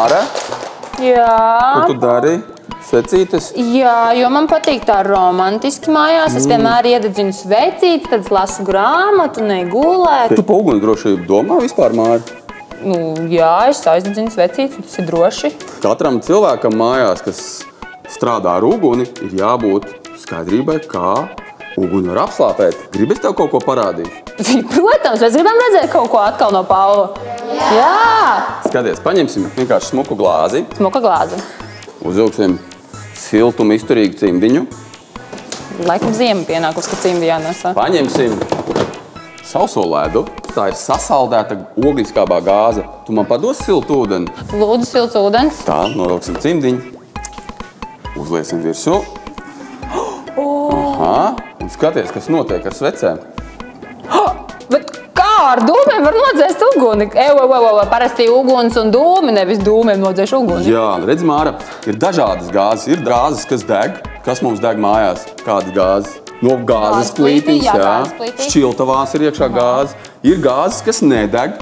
Māra, ko tu dari? Svecītes? Jā, jo man patīk tā romantiski mājās. Es vienmēr iededzinu svecītes, tad es lasu grāmatu, negulēt. Tu pa ugunsdrošību domā vispār, Māra? Jā, es aizdedzinu svecītes, tas ir droši. Katram cilvēkam mājās, kas strādā ar uguni, ir jābūt skaidrībai, kā uguni var apslāpēt. Gribi es tev kaut ko parādīt? Protams, mēs gribam redzēt kaut ko atkal no Paula. Jā! Skaties, paņemsim vienkārši smuku glāzi. Smuka glāze. Uzvilksim siltumu izturīgu cimdiņu. Laikam ziema pienākus, ka cimdi jānesa. Paņemsim sauso ledu. Tā ir sasaldēta oglīskābā gāze. Tu man padosi siltu ūdeni? Lūdzu, silts ūdens. Tā, novilksim cimdiņu. Uzliesim virsū. Aha, un skaties, kas notiek ar svecēm. Bet kā ar dūmiem var nodzēst uguni? Parasti uguns un dūmi, nevis dūmiem nodzēš uguni. Jā, redz, Māra, ir dažādas gāzes. Ir gāzes, kas deg. Kas mums deg mājās? Kādas gāzes? No gāzes plītiņas, jā. Šķiltavās ir iekšā gāzes. Ir gāzes, kas nedeg,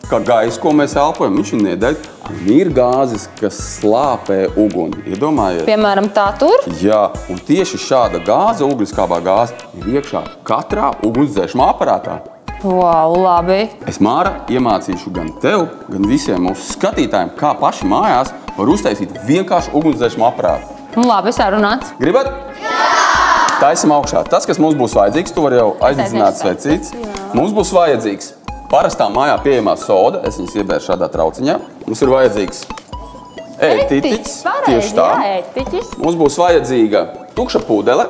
kā gaisa, ko mēs elpojam, viņš nedeg. Un ir gāzes, kas slāpē uguni. Iedomājies? Piemēram, tā tur? Jā, un tieši šāda gāze, ugliskābā gāze, ir iekšā katrā ugunsdzēšamā aparātā. Wow, labi. Es, Māra, iemācīšu gan tev, gan visiem mūsu skatītājiem, kā paši mājās var uztaisīt vienkāršu ugunsdzēšamu aparātu. Labi, sarunāts. Gribat? Jā! Taisim augšā. Tas, kas mums būs vajadzīgs, tu vari jau aizdedzināt svecītes. Mums būs vajadzīgs parastā mājā pieejamā soda. Es viņas iebēru šādā trauciņā. Mums ir vajadzīgs ētiķis. Tieši tā. Jā, ētiķis. Mums būs vajadzīga tukša pudele.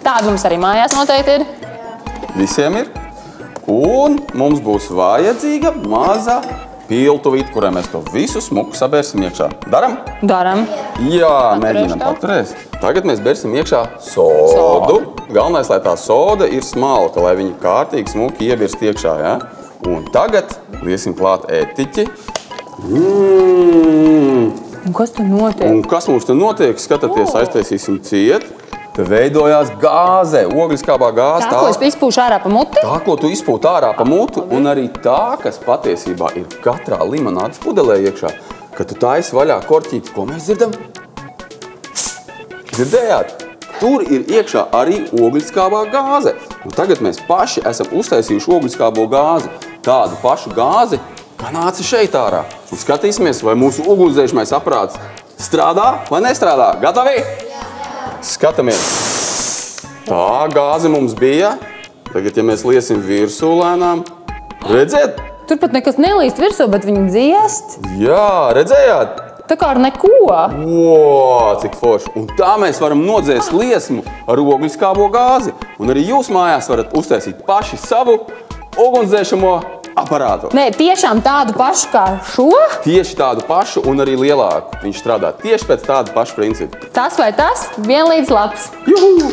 Tāda mums arī mājās noteikti ir. Visiem ir. Un mums būs vajadzīga maza piltuvīte, kurai mēs to visu smuku sabērsim iekšā. Daram? Daram. Jā, mēģinām paturēs. Tagad mēs bērsim iekšā sodu. Galvenais, lai tā soda ir smalka, lai viņa kārtīgi smuki iebirst iekšā. Ja? Un tagad liesim klāt ētiķi. Un kas tur notiek? Un kas mums te notiek? Skatāties, aiztaisīsim ciet. Te veidojās gāze, ogliskābā gāze. Tā, ko es izpūšu ārā pa muti? Tā, ko tu izpūti ārā pa muti, un arī tā, kas patiesībā ir katrā limonādes pudelē iekšā. Kad tu taisi vaļā korķīti, ko mēs dzirdam? Dzirdējāt? Tur ir iekšā arī ogliskābā gāze. Un tagad mēs paši esam uztaisījuši ogliskābo gāzi. Tādu pašu gāzi, kā nāca šeit ārā. Un skatīsimies, vai mūsu ugunsdzēšamais aparāts strādā vai nestrādā. Gatavi? Skatāmies. Tā gāze mums bija. Tagad, ja mēs liesim virsū lēnām, redziet? Tur pat nekas nelīst virsū, bet viņi dziest. Jā, redzējāt? Tā kā ar neko. Cik forši. Un tā mēs varam nodzēst liesmu ar ogliskābo gāzi. Un arī jūs mājās varat uztaisīt paši savu ugunsdzēšamo aparātu. Nē, tiešām tādu pašu kā šo? Tieši tādu pašu un arī lielāku. Viņš strādā tieši pēc tāda paša principa. Tas vai tas? Vienlīdz labs. Juhu!